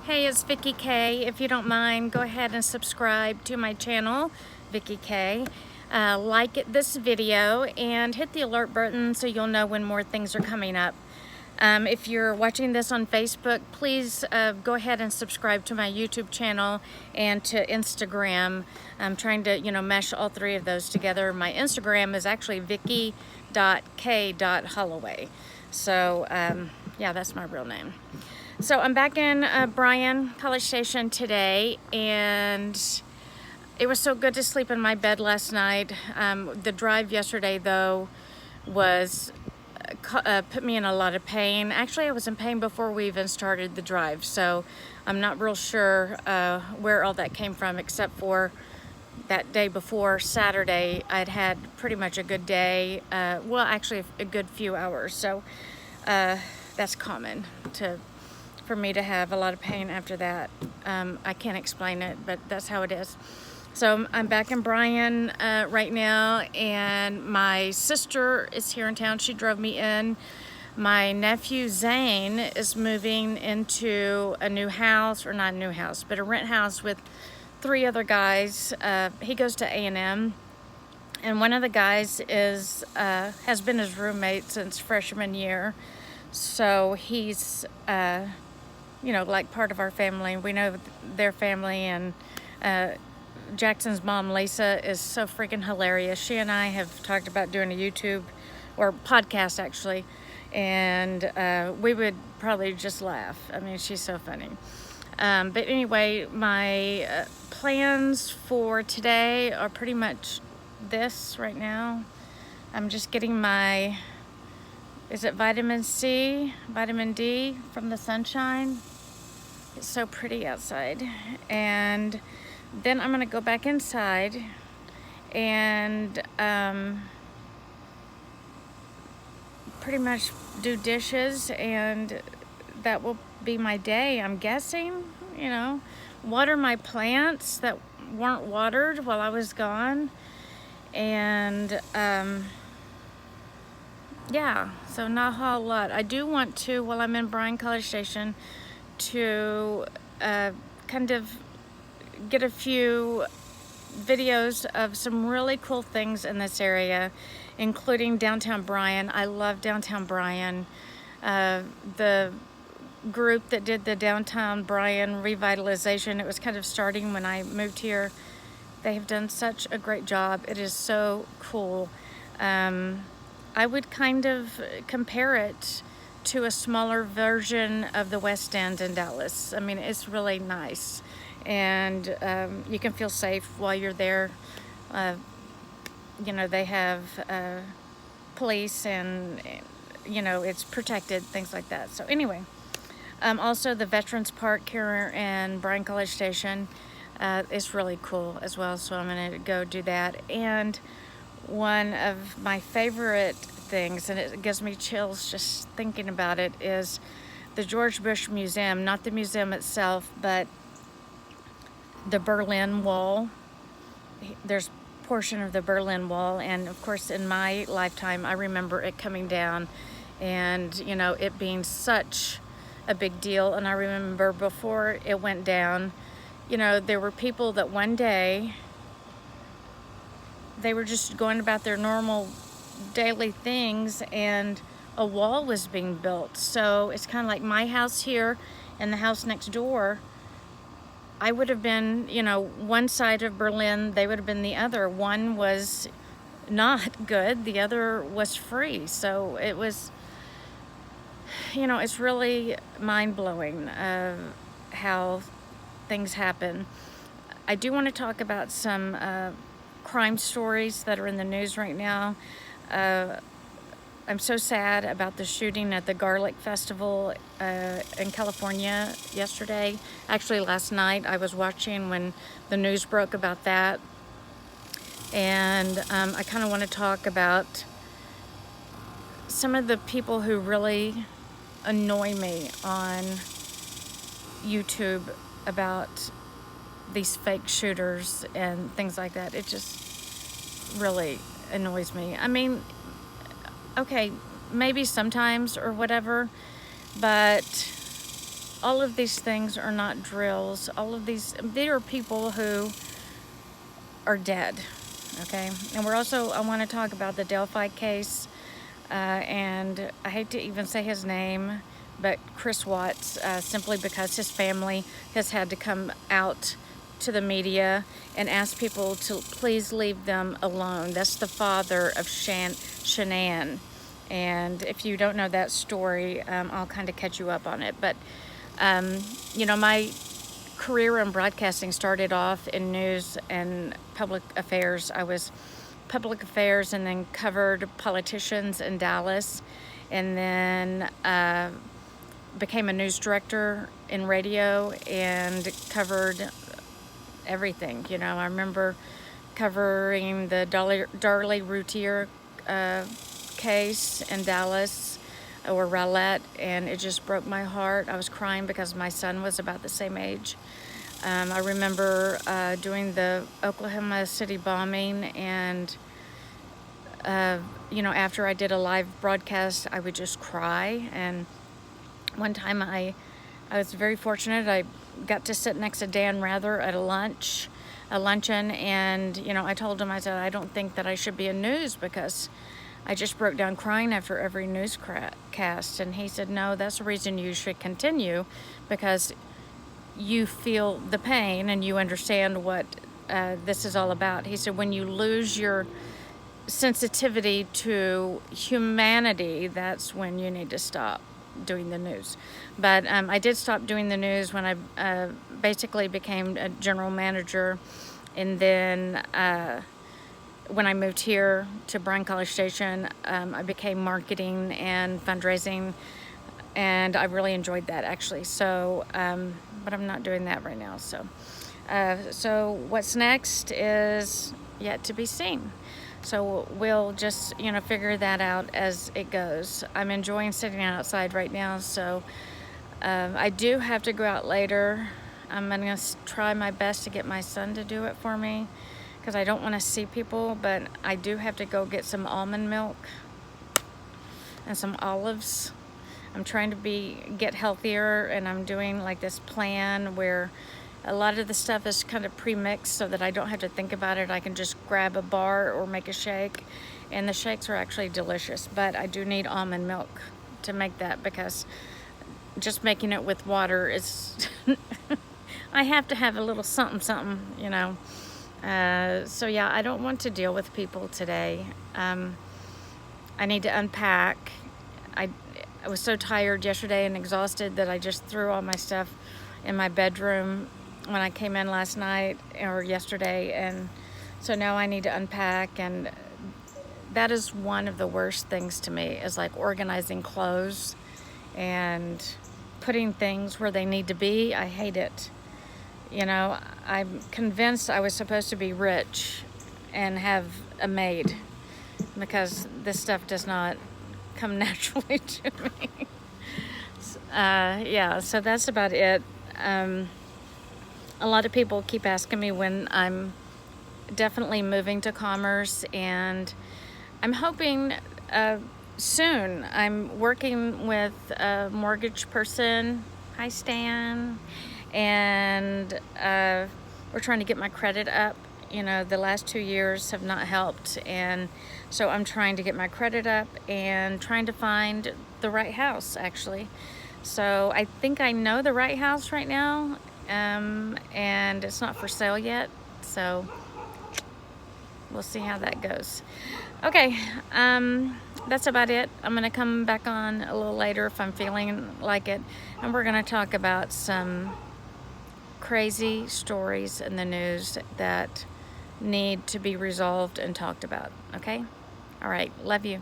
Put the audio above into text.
Hey, it's Vicky K. If you don't mind, go ahead and subscribe to my channel, Vicky K. Like this video and hit the alert button so you'll know when more things are coming up. If you're watching this on Facebook, please go ahead and subscribe to my YouTube channel and to Instagram. I'm trying to, mesh all three of those together. My Instagram is actually vicky.k.holloway. So, yeah, that's my real name. So I'm back in Bryan, College Station today, and it was so good to sleep in my bed last night. The drive yesterday, though, was put me in a lot of pain. Actually, I was in pain before we even started the drive, so I'm not real sure where all that came from, except for that day before Saturday. I'd had pretty much a good day. Well, actually, a good few hours. So that's common for me to have a lot of pain after that. I can't explain it, but that's how it is. So I'm back in Bryan right now, and my sister is here in town. She drove me in. My nephew Zane is moving into a new house, or not a new house, but a rent house with 3 other guys. He goes to A&M, and one of the guys has been his roommate since freshman year. So he's like part of our family. We know their family, and Jackson's mom, Lisa, is so freaking hilarious. She and I have talked about doing a YouTube or podcast, actually, and we would probably just laugh. I mean, she's so funny. But anyway, my plans for today are pretty much this right now. I'm just getting my, is it vitamin C, vitamin D from the sunshine? It's so pretty outside. And then I'm gonna go back inside and pretty much do dishes, and that will be my day, I'm guessing. Water my plants that weren't watered while I was gone. And yeah, so not a whole lot. I do want to, while I'm in Bryan College Station, to kind of get a few videos of some really cool things in this area, including downtown Bryan. I love downtown Bryan. The group that did the downtown Bryan revitalization, it was kind of starting when I moved here. They have done such a great job. It is so cool. I would kind of compare it to a smaller version of the West End in Dallas. I mean, it's really nice, and you can feel safe while you're there. They have police, and it's protected, things like that. So anyway, also the Veterans Park here in Bryan College Station is really cool as well, so I'm gonna go do that. And one of my favorite things, and it gives me chills just thinking about it, is the George Bush Museum. Not the museum itself, but the Berlin Wall. There's a portion of the Berlin Wall, and of course in my lifetime I remember it coming down, and it being such a big deal. And I remember before it went down, there were people that one day they were just going about their normal daily things, and a wall was being built. So it's kind of like my house here and the house next door. I would have been, one side of Berlin, they would have been the other. One was not good, the other was free. So it was, it's really mind-blowing how things happen. I do want to talk about some crime stories that are in the news right now. I'm so sad about the shooting at the Garlic Festival in California yesterday. Actually, last night I was watching when the news broke about that. And I kind of want to talk about some of the people who really annoy me on YouTube about these fake shooters and things like that. It just really annoys me. I mean, okay, maybe sometimes or whatever, but all of these things are not drills. All of these, there are people who are dead, okay? And I want to talk about the Delphi case, and I hate to even say his name, but Chris Watts, simply because his family has had to come out to the media and ask people to please leave them alone. That's the father of Shanann. And if you don't know that story, I'll kind of catch you up on it. But, my career in broadcasting started off in news and public affairs. I was public affairs and then covered politicians in Dallas, and then became a news director in radio and covered everything. I remember covering the Darlie Routier case in Dallas, or Rowlett, and it just broke my heart. I was crying because my son was about the same age. I remember doing the Oklahoma City bombing, and after I did a live broadcast, I would just cry. And one time I was very fortunate. I got to sit next to Dan Rather at a luncheon, and I told him, I said, I don't think that I should be in news because I just broke down crying after every newscast. And he said, no, that's the reason you should continue, because you feel the pain and you understand what this is all about. He said, when you lose your sensitivity to humanity, that's when you need to stop doing the news. But I did stop doing the news when I basically became a general manager, and then when I moved here to Bryan College Station, I became marketing and fundraising, and I really enjoyed that, actually. So, but I'm not doing that right now. So what's next is yet to be seen. So we'll just, figure that out as it goes. I'm enjoying sitting outside right now, so I do have to go out later. I'm gonna try my best to get my son to do it for me, because I don't want to see people, but I do have to go get some almond milk and some olives. I'm trying to get healthier, and I'm doing like this plan where a lot of the stuff is kind of pre-mixed so that I don't have to think about it. I can just grab a bar or make a shake, and the shakes are actually delicious, but I do need almond milk to make that, because just making it with water is I have to have a little something, so yeah, I don't want to deal with people today. I need to unpack. I was so tired yesterday and exhausted that I just threw all my stuff in my bedroom when I came in last night or yesterday, and so now I need to unpack. And that is one of the worst things to me, is like organizing clothes and putting things where they need to be. I hate it. I'm convinced I was supposed to be rich and have a maid, because this stuff does not come naturally to me. Yeah, so that's about it. A lot of people keep asking me when I'm definitely moving to Commerce, and I'm hoping soon. I'm working with a mortgage person. Hi, Stan. And we're trying to get my credit up. The last 2 years have not helped, and so I'm trying to get my credit up and trying to find the right house, actually. So I think I know the right house right now, and it's not for sale yet, so we'll see how that goes. Okay, that's about it. I'm gonna come back on a little later if I'm feeling like it, and we're gonna talk about some crazy stories in the news that need to be resolved and talked about. Okay? All right, love you.